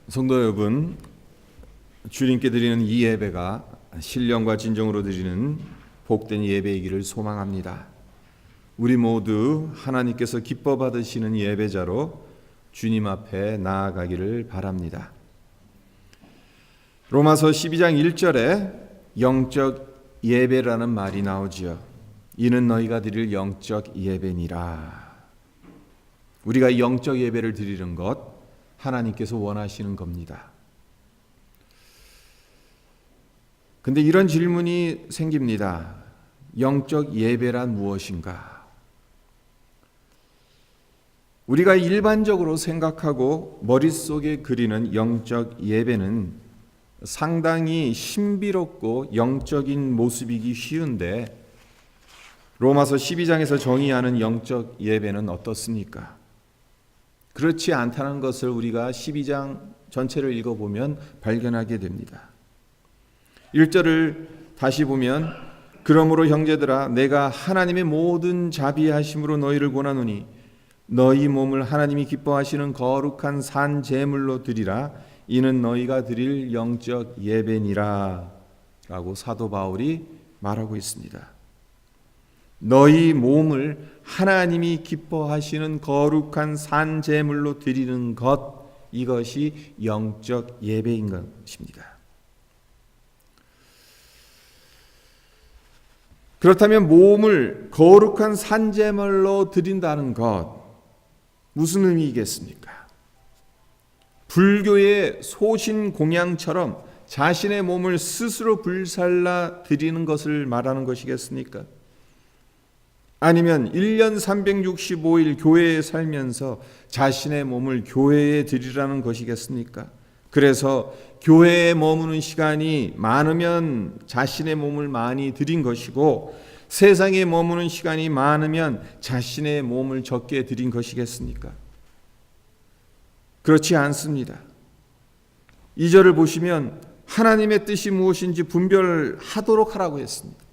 성도 여러분, 주님께 드리는 이 예배가 신령과 진정으로 드리는 복된 예배이기를 소망합니다. 우리 모두 하나님께서 기뻐 받으시는 예배자로 주님 앞에 나아가기를 바랍니다. 로마서 12장 1절에 영적 예배라는 말이 나오지요. 이는 너희가 드릴 영적 예배니라. 우리가 영적 예배를 드리는 것 하나님께서 원하시는 겁니다. 근데 이런 질문이 생깁니다. 영적 예배란 무엇인가? 우리가 일반적으로 생각하고 머릿속에 그리는 영적 예배는 상당히 신비롭고 영적인 모습이기 쉬운데 로마서 12장에서 정의하는 영적 예배는 어떻습니까? 그렇지 않다는 것을 우리가 12장 전체를 읽어보면 발견하게 됩니다. 1절을 다시 보면 그러므로 형제들아 내가 하나님의 모든 자비하심으로 너희를 권하노니 너희 몸을 하나님이 기뻐하시는 거룩한 산 제물로 드리라. 이는 너희가 드릴 영적 예배니라 라고 사도 바울이 말하고 있습니다. 너희 몸을 하나님이 기뻐하시는 거룩한 산 제물로 드리는 것, 이것이 영적 예배인 것입니다. 그렇다면 몸을 거룩한 산 제물로 드린다는 것, 무슨 의미이겠습니까? 불교의 소신 공양처럼 자신의 몸을 스스로 불살라 드리는 것을 말하는 것이겠습니까? 아니면 1년 365일 교회에 살면서 자신의 몸을 교회에 드리라는 것이겠습니까? 그래서 교회에 머무는 시간이 많으면 자신의 몸을 많이 드린 것이고 세상에 머무는 시간이 많으면 자신의 몸을 적게 드린 것이겠습니까? 그렇지 않습니다. 2절을 보시면 하나님의 뜻이 무엇인지 분별하도록 하라고 했습니다.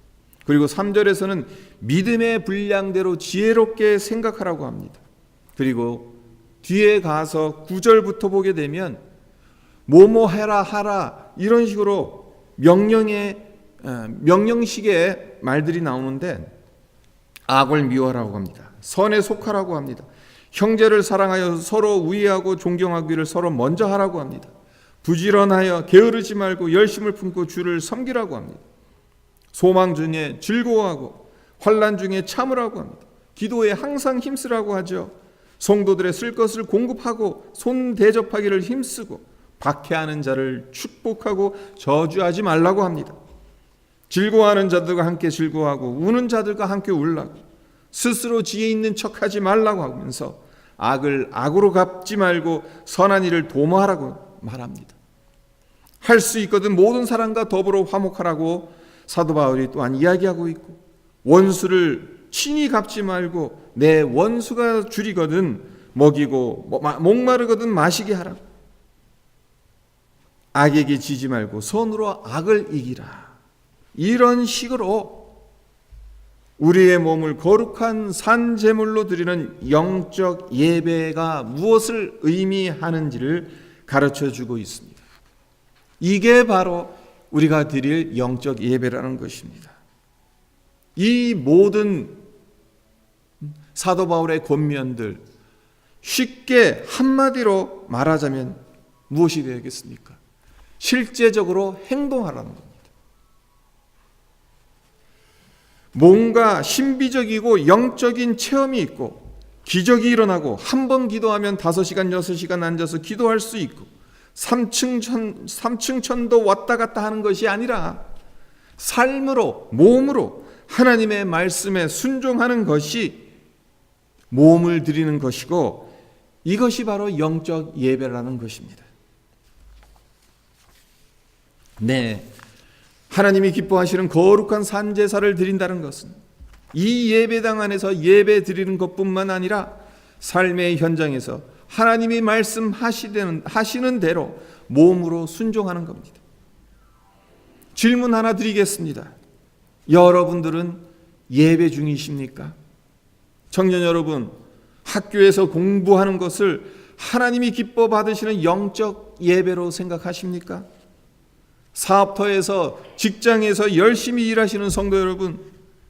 그리고 3절에서는 믿음의 분량대로 지혜롭게 생각하라고 합니다. 그리고 뒤에 가서 9절부터 보게 되면 뭐뭐 해라 하라 이런 식으로 명령식의 말들이 나오는데 악을 미워하라고 합니다. 선에 속하라고 합니다. 형제를 사랑하여 서로 우애하고 존경하기를 서로 먼저 하라고 합니다. 부지런하여 게으르지 말고 열심을 품고 주를 섬기라고 합니다. 소망 중에 즐거워하고 환난 중에 참으라고 합니다. 기도에 항상 힘쓰라고 하죠. 성도들의 쓸 것을 공급하고 손 대접하기를 힘쓰고 박해하는 자를 축복하고 저주하지 말라고 합니다. 즐거워하는 자들과 함께 즐거워하고 우는 자들과 함께 울라고, 스스로 지혜 있는 척하지 말라고 하면서 악을 악으로 갚지 말고 선한 일을 도모하라고 말합니다. 할 수 있거든 모든 사람과 더불어 화목하라고 사도 바울이 또한 이야기하고 있고, 원수를 친히 갚지 말고 내 원수가 줄이거든 먹이고 목마르거든 마시게 하라고, 악에게 지지 말고 선으로 악을 이기라. 이런 식으로 우리의 몸을 거룩한 산 제물로 드리는 영적 예배가 무엇을 의미하는지를 가르쳐주고 있습니다. 이게 바로 우리가 드릴 영적 예배라는 것입니다. 이 모든 사도 바울의 권면들 쉽게 한마디로 말하자면 무엇이 되겠습니까? 실제적으로 행동하라는 겁니다. 뭔가 신비적이고 영적인 체험이 있고 기적이 일어나고 한 번 기도하면 5시간 6시간 앉아서 기도할 수 있고 3층 천도 왔다 갔다 하는 것이 아니라 삶으로 몸으로 하나님의 말씀에 순종하는 것이 몸을 드리는 것이고, 이것이 바로 영적 예배라는 것입니다. 네, 하나님이 기뻐하시는 거룩한 산제사를 드린다는 것은 이 예배당 안에서 예배 드리는 것뿐만 아니라 삶의 현장에서 하나님이 말씀하시는 대로 몸으로 순종하는 겁니다. 질문 하나 드리겠습니다. 여러분들은 예배 중이십니까? 청년 여러분, 학교에서 공부하는 것을 하나님이 기뻐 받으시는 영적 예배로 생각하십니까? 사업터에서, 직장에서 열심히 일하시는 성도 여러분,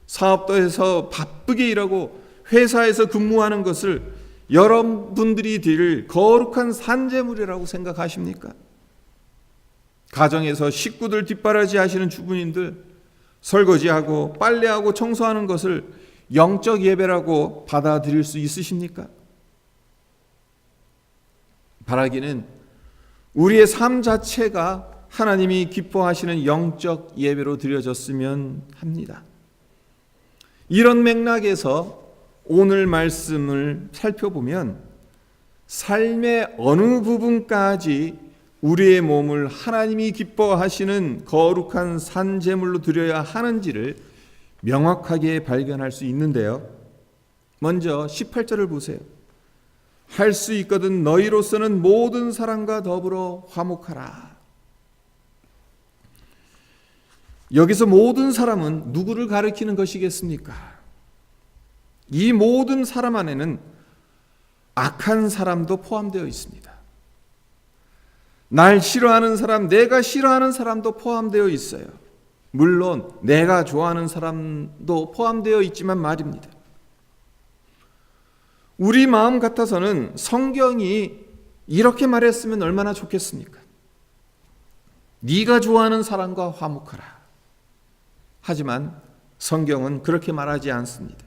사업터에서 바쁘게 일하고 회사에서 근무하는 것을 여러분들이 드릴 거룩한 산제물이라고 생각하십니까? 가정에서 식구들 뒷바라지 하시는 주부님들, 설거지하고 빨래하고 청소하는 것을 영적 예배라고 받아들일 수 있으십니까? 바라기는 우리의 삶 자체가 하나님이 기뻐하시는 영적 예배로 드려졌으면 합니다. 이런 맥락에서 오늘 말씀을 살펴보면 삶의 어느 부분까지 우리의 몸을 하나님이 기뻐하시는 거룩한 산제물로 드려야 하는지를 명확하게 발견할 수 있는데요. 먼저 18절을 보세요. 할 수 있거든 너희로서는 모든 사람과 더불어 화목하라. 여기서 모든 사람은 누구를 가리키는 것이겠습니까? 이 모든 사람 안에는 악한 사람도 포함되어 있습니다. 날 싫어하는 사람, 내가 싫어하는 사람도 포함되어 있어요. 물론 내가 좋아하는 사람도 포함되어 있지만 말입니다. 우리 마음 같아서는 성경이 이렇게 말했으면 얼마나 좋겠습니까? 네가 좋아하는 사람과 화목하라. 하지만 성경은 그렇게 말하지 않습니다.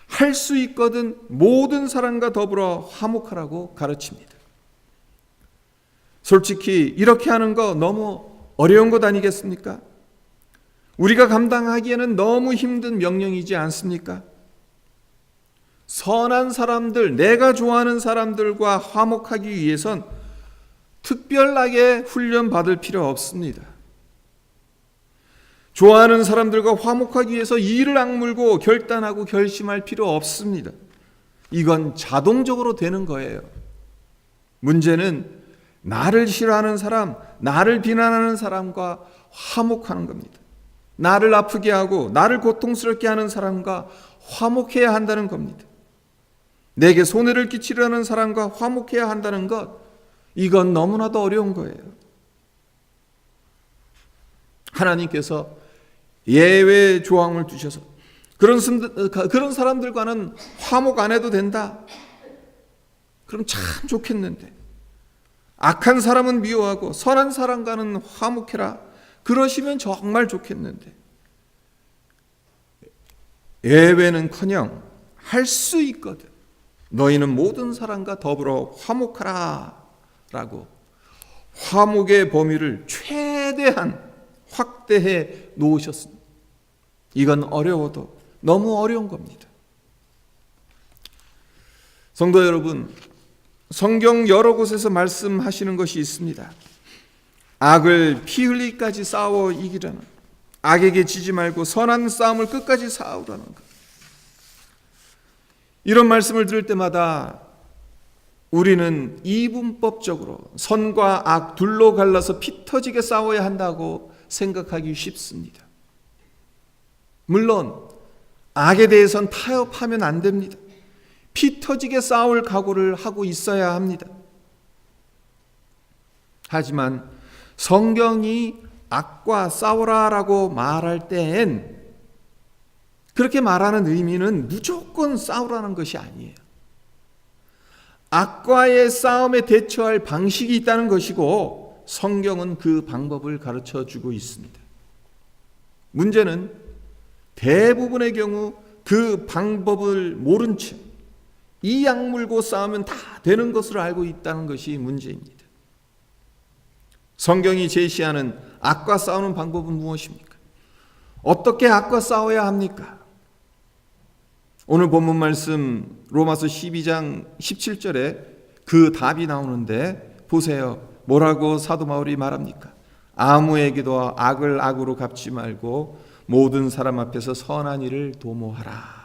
할 수 있거든 모든 사람과 더불어 화목하라고 가르칩니다. 솔직히 이렇게 하는 거 너무 어려운 것 아니겠습니까? 우리가 감당하기에는 너무 힘든 명령이지 않습니까? 선한 사람들, 내가 좋아하는 사람들과 화목하기 위해선 특별하게 훈련받을 필요 없습니다. 좋아하는 사람들과 화목하기 위해서 이를 악물고 결단하고 결심할 필요 없습니다. 이건 자동적으로 되는 거예요. 문제는 나를 싫어하는 사람, 나를 비난하는 사람과 화목하는 겁니다. 나를 아프게 하고 나를 고통스럽게 하는 사람과 화목해야 한다는 겁니다. 내게 손해를 끼치려는 사람과 화목해야 한다는 것, 이건 너무나도 어려운 거예요. 하나님께서 예외 조항을 두셔서 그런 사람들과는 화목 안 해도 된다. 그럼 참 좋겠는데, 악한 사람은 미워하고 선한 사람과는 화목해라. 그러시면 정말 좋겠는데, 예외는커녕 할 수 있거든 너희는 모든 사람과 더불어 화목하라 라고 화목의 범위를 최대한 확대해 놓으셨습니다. 이건 어려워도 너무 어려운 겁니다. 성도 여러분, 성경 여러 곳에서 말씀하시는 것이 있습니다. 악을 피 흘리기까지 싸워 이기라는, 악에게 지지 말고 선한 싸움을 끝까지 싸우라는 것. 이런 말씀을 들을 때마다 우리는 이분법적으로 선과 악 둘로 갈라서 피 터지게 싸워야 한다고 생각하기 쉽습니다. 물론 악에 대해서는 타협하면 안 됩니다. 피 터지게 싸울 각오를 하고 있어야 합니다. 하지만 성경이 악과 싸우라라고 말할 땐 그렇게 말하는 의미는 무조건 싸우라는 것이 아니에요. 악과의 싸움에 대처할 방식이 있다는 것이고 성경은 그 방법을 가르쳐 주고 있습니다. 문제는 대부분의 경우 그 방법을 모른 채 이 약물고 싸우면 다 되는 것으로 알고 있다는 것이 문제입니다. 성경이 제시하는 악과 싸우는 방법은 무엇입니까? 어떻게 악과 싸워야 합니까? 오늘 본문 말씀 로마서 12장 17절에 그 답이 나오는데 보세요. 뭐라고 사도 바울이 말합니까? 아무에게도 악을 악으로 갚지 말고 모든 사람 앞에서 선한 일을 도모하라.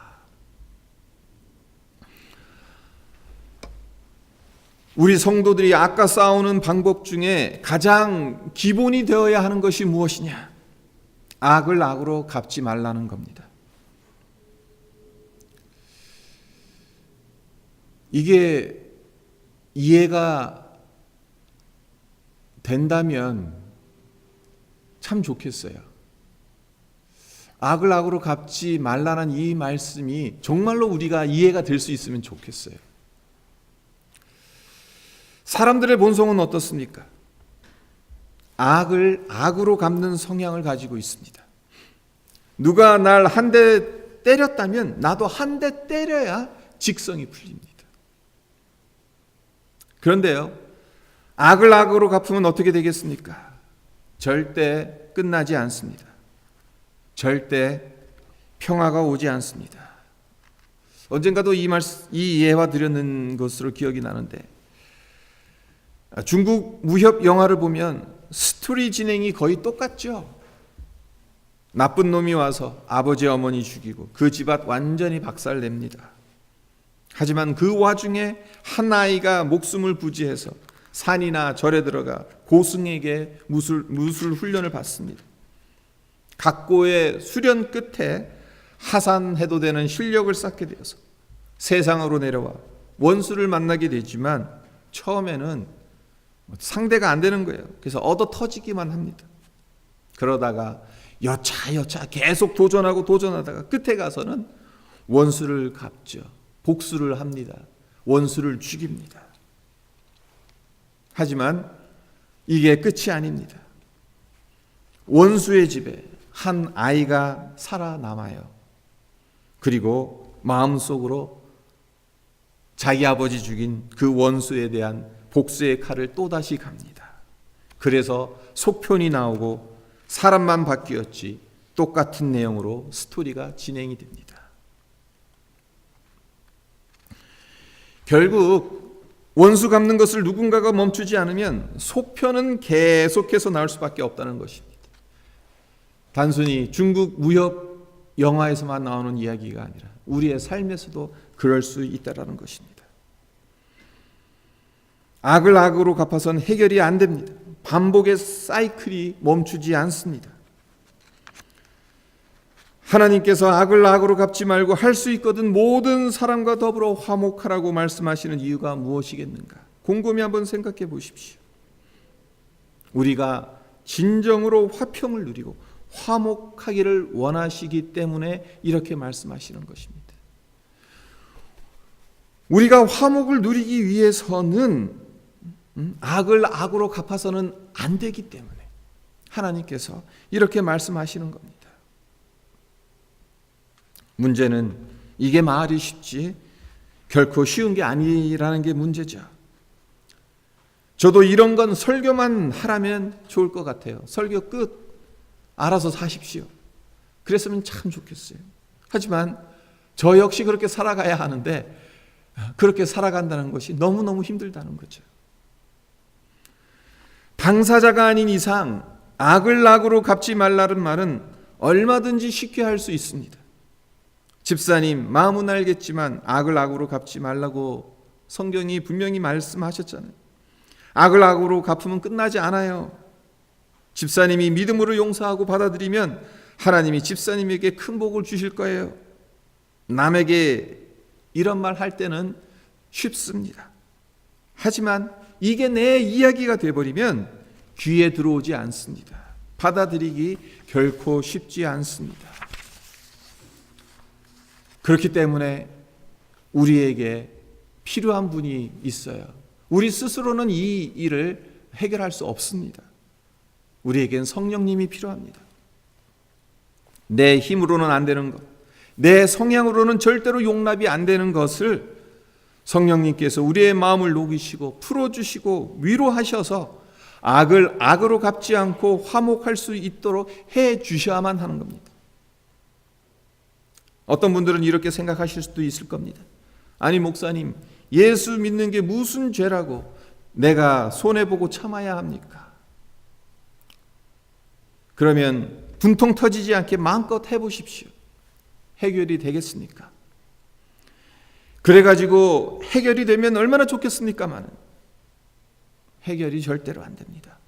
우리 성도들이 악과 싸우는 방법 중에 가장 기본이 되어야 하는 것이 무엇이냐? 악을 악으로 갚지 말라는 겁니다. 이게 이해가 된다면 참 좋겠어요. 악을 악으로 갚지 말라는 이 말씀이 정말로 우리가 이해가 될 수 있으면 좋겠어요. 사람들의 본성은 어떻습니까? 악을 악으로 갚는 성향을 가지고 있습니다. 누가 날 한 대 때렸다면 나도 한 대 때려야 직성이 풀립니다. 그런데요, 악을 악으로 갚으면 어떻게 되겠습니까? 절대 끝나지 않습니다. 절대 평화가 오지 않습니다. 언젠가도 이 예화 드렸는 것으로 기억이 나는데, 중국 무협 영화를 보면 스토리 진행이 거의 똑같죠. 나쁜 놈이 와서 아버지 어머니 죽이고 그 집앞 완전히 박살냅니다. 하지만 그 와중에 한 아이가 목숨을 부지해서 산이나 절에 들어가 고승에게 무술 훈련을 받습니다. 각고의 수련 끝에 하산해도 되는 실력을 쌓게 되어서 세상으로 내려와 원수를 만나게 되지만 처음에는 상대가 안 되는 거예요. 그래서 얻어 터지기만 합니다. 그러다가 여차여차 계속 도전하다가 끝에 가서는 원수를 갚죠. 복수를 합니다. 원수를 죽입니다. 하지만 이게 끝이 아닙니다. 원수의 집에 한 아이가 살아남아요. 그리고 마음속으로 자기 아버지 죽인 그 원수에 대한 복수의 칼을 또다시 갑니다. 그래서 속편이 나오고 사람만 바뀌었지 똑같은 내용으로 스토리가 진행이 됩니다. 결국 원수 갚는 것을 누군가가 멈추지 않으면 속편은 계속해서 나올 수밖에 없다는 것입니다. 단순히 중국 무협 영화에서만 나오는 이야기가 아니라 우리의 삶에서도 그럴 수 있다는 것입니다. 악을 악으로 갚아서는 해결이 안 됩니다. 반복의 사이클이 멈추지 않습니다. 하나님께서 악을 악으로 갚지 말고 할 수 있거든 모든 사람과 더불어 화목하라고 말씀하시는 이유가 무엇이겠는가? 곰곰이 한번 생각해 보십시오. 우리가 진정으로 화평을 누리고 화목하기를 원하시기 때문에 이렇게 말씀하시는 것입니다. 우리가 화목을 누리기 위해서는 악을 악으로 갚아서는 안 되기 때문에 하나님께서 이렇게 말씀하시는 겁니다. 문제는 이게 말이 쉽지 결코 쉬운 게 아니라는 게 문제죠. 저도 이런 건 설교만 하라면 좋을 것 같아요. 설교 끝. 알아서 사십시오. 그랬으면 참 좋겠어요. 하지만 저 역시 그렇게 살아가야 하는데 그렇게 살아간다는 것이 너무너무 힘들다는 거죠. 당사자가 아닌 이상 악을 악으로 갚지 말라는 말은 얼마든지 쉽게 할 수 있습니다. 집사님, 마음은 알겠지만 악을 악으로 갚지 말라고 성경이 분명히 말씀하셨잖아요. 악을 악으로 갚으면 끝나지 않아요. 집사님이 믿음으로 용서하고 받아들이면 하나님이 집사님에게 큰 복을 주실 거예요. 남에게 이런 말 할 때는 쉽습니다. 하지만 이게 내 이야기가 되어버리면 귀에 들어오지 않습니다. 받아들이기 결코 쉽지 않습니다. 그렇기 때문에 우리에게 필요한 분이 있어요. 우리 스스로는 이 일을 해결할 수 없습니다. 우리에겐 성령님이 필요합니다. 내 힘으로는 안 되는 것, 내 성향으로는 절대로 용납이 안 되는 것을 성령님께서 우리의 마음을 녹이시고 풀어주시고 위로하셔서 악을 악으로 갚지 않고 화목할 수 있도록 해 주셔야만 하는 겁니다. 어떤 분들은 이렇게 생각하실 수도 있을 겁니다. 아니 목사님, 예수 믿는 게 무슨 죄라고 내가 손해보고 참아야 합니까? 그러면 분통 터지지 않게 마음껏 해보십시오. 해결이 되겠습니까? 그래가지고 해결이 되면 얼마나 좋겠습니까만 해결이 절대로 안 됩니다.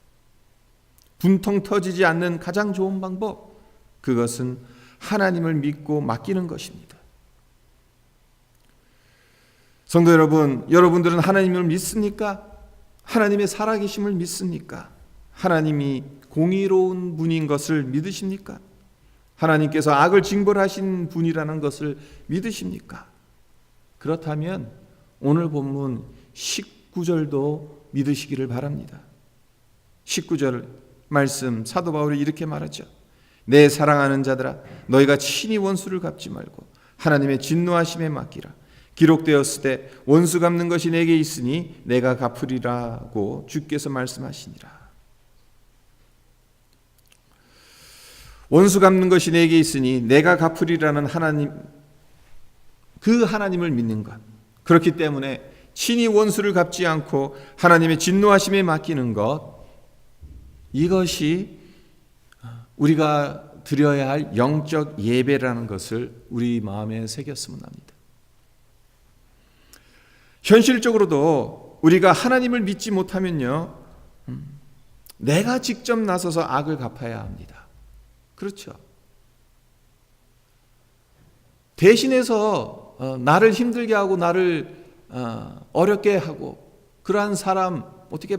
분통 터지지 않는 가장 좋은 방법, 그것은 하나님을 믿고 맡기는 것입니다. 성도 여러분, 여러분들은 하나님을 믿습니까? 하나님의 살아계심을 믿습니까? 하나님이 공의로운 분인 것을 믿으십니까? 하나님께서 악을 징벌하신 분이라는 것을 믿으십니까? 그렇다면 오늘 본문 19절도 믿으시기를 바랍니다. 19절 말씀 사도 바울이 이렇게 말하죠. 내 사랑하는 자들아, 너희가 친히 원수를 갚지 말고 하나님의 진노하심에 맡기라. 기록되었을 때 원수 갚는 것이 내게 있으니 내가 갚으리라고 주께서 말씀하시니라. 원수 갚는 것이 내게 있으니 내가 갚으리라는 하나님, 그 하나님을 믿는 것, 그렇기 때문에 친히 원수를 갚지 않고 하나님의 진노하심에 맡기는 것, 이것이 우리가 드려야 할 영적 예배라는 것을 우리 마음에 새겼으면 합니다. 현실적으로도 우리가 하나님을 믿지 못하면요, 내가 직접 나서서 악을 갚아야 합니다. 그렇죠. 대신해서 나를 힘들게 하고 나를 어렵게 하고 그러한 사람 어떻게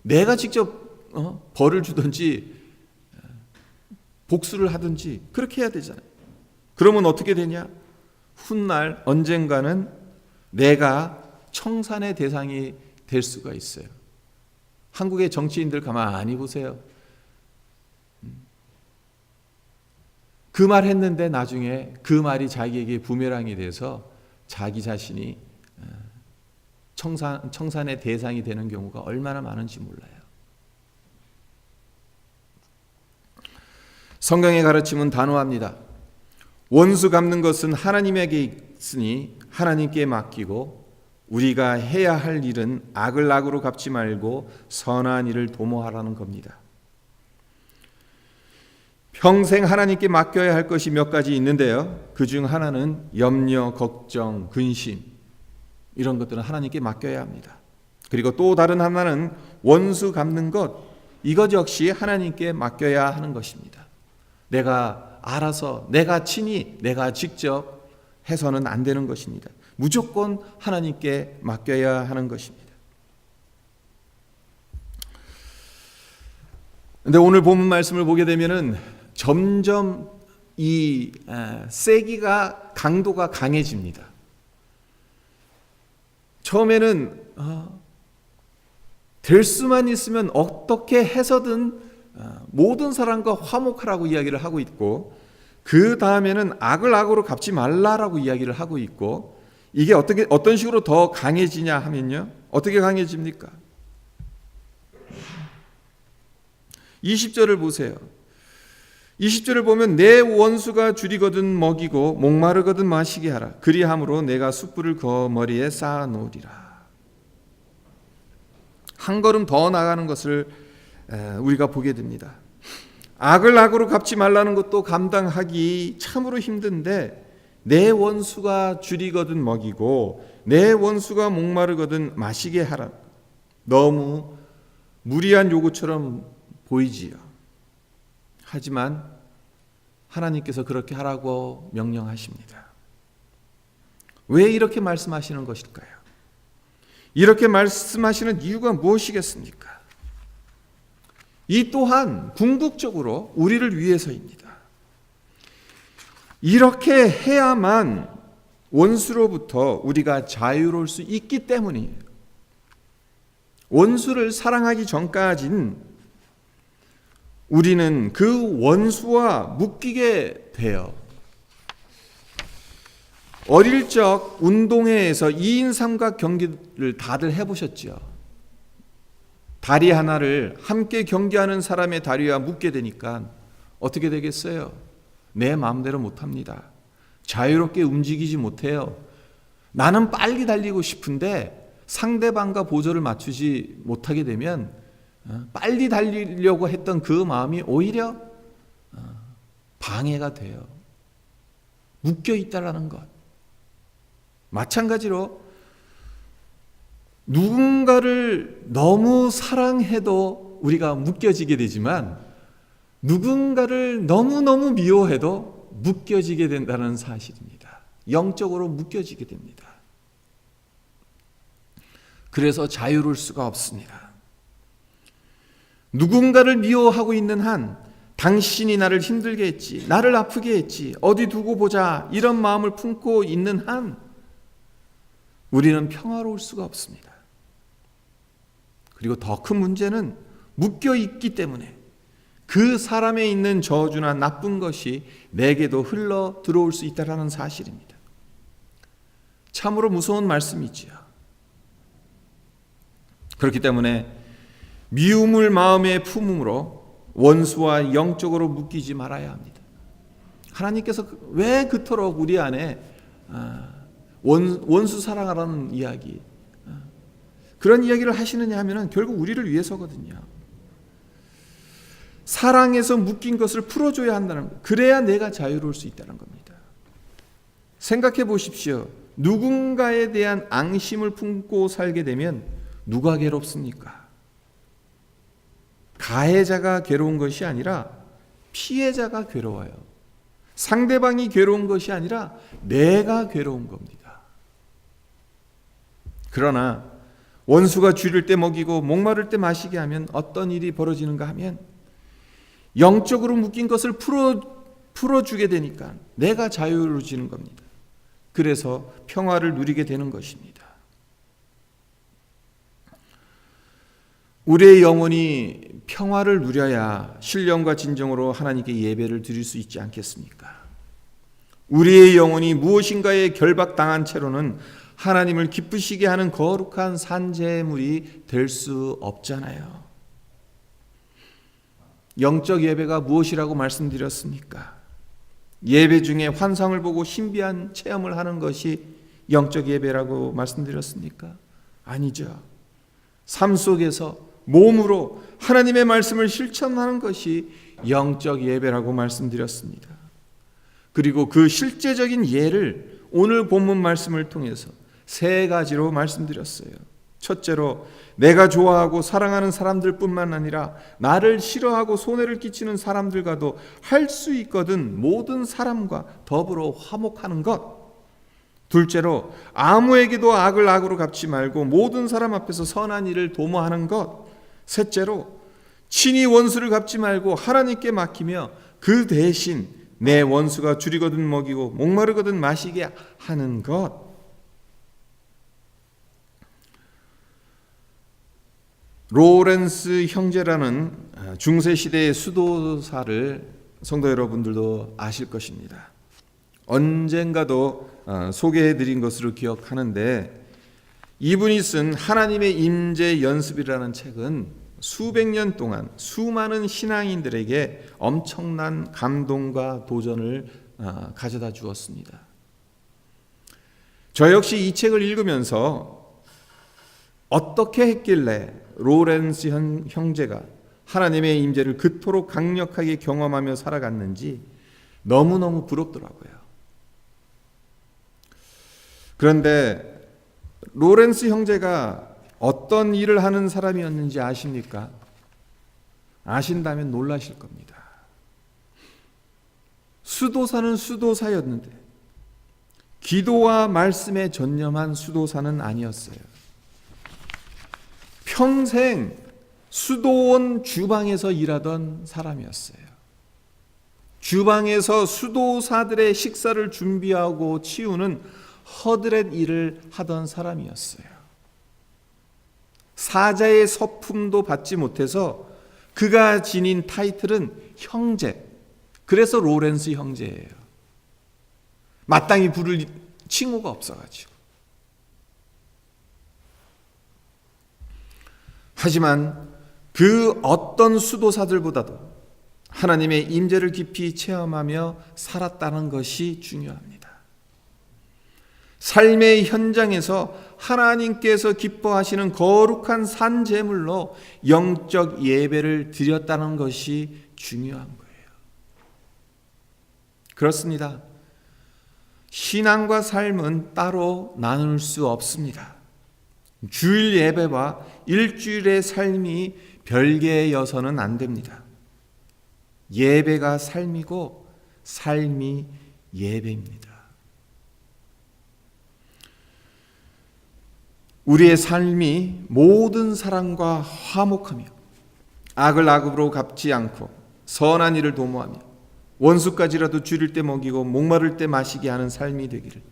내가 직접 벌을 주든지 복수를 하든지 그렇게 해야 되잖아요. 그러면 어떻게 되냐? 훗날 언젠가는 내가 청산의 대상이 될 수가 있어요. 한국의 정치인들 가만히 보세요. 그 말 했는데 나중에 그 말이 자기에게 부메랑이 돼서 자기 자신이 청산의 대상이 되는 경우가 얼마나 많은지 몰라요. 성경의 가르침은 단호합니다. 원수 갚는 것은 하나님에게 있으니 하나님께 맡기고 우리가 해야 할 일은 악을 악으로 갚지 말고 선한 일을 도모하라는 겁니다. 평생 하나님께 맡겨야 할 것이 몇 가지 있는데요. 그중 하나는 염려, 걱정, 근심, 이런 것들은 하나님께 맡겨야 합니다. 그리고 또 다른 하나는 원수 갚는 것, 이것 역시 하나님께 맡겨야 하는 것입니다. 내가 알아서, 내가 친히, 내가 직접 해서는 안 되는 것입니다. 무조건 하나님께 맡겨야 하는 것입니다. 그런데 오늘 본문 말씀을 보게 되면은 점점 이 세기가, 강도가 강해집니다. 처음에는 될 수만 있으면 어떻게 해서든 모든 사람과 화목하라고 이야기를 하고 있고, 그 다음에는 악을 악으로 갚지 말라라고 이야기를 하고 있고, 이게 어떤 식으로 더 강해지냐 하면요, 어떻게 강해집니까? 20절을 보세요. 20절을 보면 내 원수가 줄이거든 먹이고 목마르거든 마시게 하라. 그리함으로 내가 숯불을 그 머리에 쌓아 놓으리라. 한 걸음 더 나가는 것을 우리가 보게 됩니다. 악을 악으로 갚지 말라는 것도 감당하기 참으로 힘든데, 내 원수가 줄이거든 먹이고 내 원수가 목마르거든 마시게 하라. 너무 무리한 요구처럼 보이지요. 하지만 하나님께서 그렇게 하라고 명령하십니다. 왜 이렇게 말씀하시는 것일까요? 이렇게 말씀하시는 이유가 무엇이겠습니까? 이 또한 궁극적으로 우리를 위해서입니다. 이렇게 해야만 원수로부터 우리가 자유로울 수 있기 때문이에요. 원수를 사랑하기 전까지는 우리는 그 원수와 묶이게 돼요. 어릴 적 운동회에서 2인 삼각 경기를 다들 해보셨죠? 다리 하나를 함께 경기하는 사람의 다리와 묶게 되니까 어떻게 되겠어요? 내 마음대로 못합니다. 자유롭게 움직이지 못해요. 나는 빨리 달리고 싶은데 상대방과 보조를 맞추지 못하게 되면 빨리 달리려고 했던 그 마음이 오히려 방해가 돼요. 묶여 있다라는 것. 마찬가지로 누군가를 너무 사랑해도 우리가 묶여지게 되지만, 누군가를 너무너무 미워해도 묶여지게 된다는 사실입니다. 영적으로 묶여지게 됩니다. 그래서 자유로울 수가 없습니다. 누군가를 미워하고 있는 한 당신이 나를 힘들게 했지, 나를 아프게 했지, 어디 두고 보자, 이런 마음을 품고 있는 한 우리는 평화로울 수가 없습니다. 그리고 더 큰 문제는 묶여 있기 때문에 그 사람에 있는 저주나 나쁜 것이 내게도 흘러 들어올 수 있다는 사실입니다. 참으로 무서운 말씀이지요. 그렇기 때문에 미움을 마음에 품음으로 원수와 영적으로 묶이지 말아야 합니다. 하나님께서 왜 그토록 우리 안에 원수 사랑하라는 이야기, 그런 이야기를 하시느냐 하면 결국 우리를 위해서거든요. 사랑에서 묶인 것을 풀어줘야 한다는 것, 그래야 내가 자유로울 수 있다는 겁니다. 생각해 보십시오. 누군가에 대한 앙심을 품고 살게 되면 누가 괴롭습니까? 가해자가 괴로운 것이 아니라 피해자가 괴로워요. 상대방이 괴로운 것이 아니라 내가 괴로운 겁니다. 그러나 원수가 줄일 때 먹이고 목마를 때 마시게 하면 어떤 일이 벌어지는가 하면 영적으로 묶인 것을 풀어주게 되니까 내가 자유로워지는 겁니다. 그래서 평화를 누리게 되는 것입니다. 우리의 영혼이 평화를 누려야 신령과 진정으로 하나님께 예배를 드릴 수 있지 않겠습니까? 우리의 영혼이 무엇인가에 결박당한 채로는 하나님을 기쁘시게 하는 거룩한 산재물이 될 수 없잖아요. 영적 예배가 무엇이라고 말씀드렸습니까? 예배 중에 환상을 보고 신비한 체험을 하는 것이 영적 예배라고 말씀드렸습니까? 아니죠. 삶 속에서 몸으로 하나님의 말씀을 실천하는 것이 영적 예배라고 말씀드렸습니다. 그리고 그 실제적인 예를 오늘 본문 말씀을 통해서 3가지로 말씀드렸어요. 첫째로 내가 좋아하고 사랑하는 사람들뿐만 아니라 나를 싫어하고 손해를 끼치는 사람들과도 할 수 있거든 모든 사람과 더불어 화목하는 것. 둘째로 아무에게도 악을 악으로 갚지 말고 모든 사람 앞에서 선한 일을 도모하는 것. 셋째로 친히 원수를 갚지 말고 하나님께 맡기며 그 대신 내 원수가 줄이거든 먹이고 목마르거든 마시게 하는 것. 로렌스 형제라는 중세시대의 수도사를 성도 여러분들도 아실 것입니다. 언젠가도 소개해드린 것으로 기억하는데, 이분이 쓴 하나님의 임재 연습이라는 책은 수백 년 동안 수많은 신앙인들에게 엄청난 감동과 도전을 가져다 주었습니다. 저 역시 이 책을 읽으면서 어떻게 했길래 로렌스 형제가 하나님의 임재를 그토록 강력하게 경험하며 살아갔는지 너무너무 부럽더라고요. 그런데 로렌스 형제가 어떤 일을 하는 사람이었는지 아십니까? 아신다면 놀라실 겁니다. 수도사는 수도사였는데 기도와 말씀에 전념한 수도사는 아니었어요. 평생 수도원 주방에서 일하던 사람이었어요. 주방에서 수도사들의 식사를 준비하고 치우는 허드렛 일을 하던 사람이었어요. 사자의 서품도 받지 못해서 그가 지닌 타이틀은 형제. 그래서 로렌스 형제예요. 마땅히 부를 칭호가 없어가지고. 하지만 그 어떤 수도사들보다도 하나님의 임재를 깊이 체험하며 살았다는 것이 중요합니다. 삶의 현장에서 하나님께서 기뻐하시는 거룩한 산제물로 영적 예배를 드렸다는 것이 중요한 거예요. 그렇습니다. 신앙과 삶은 따로 나눌 수 없습니다. 주일 예배와 일주일의 삶이 별개여서는 안 됩니다. 예배가 삶이고 삶이 예배입니다. 우리의 삶이 모든 사람과 화목하며 악을 악으로 갚지 않고 선한 일을 도모하며 원수까지라도 줄일 때 먹이고 목마를 때 마시게 하는 삶이 되기를,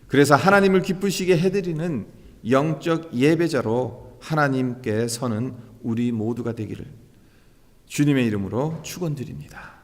그래서 하나님을 기쁘시게 해드리는 영적 예배자로 하나님께 서는 우리 모두가 되기를 주님의 이름으로 축원드립니다.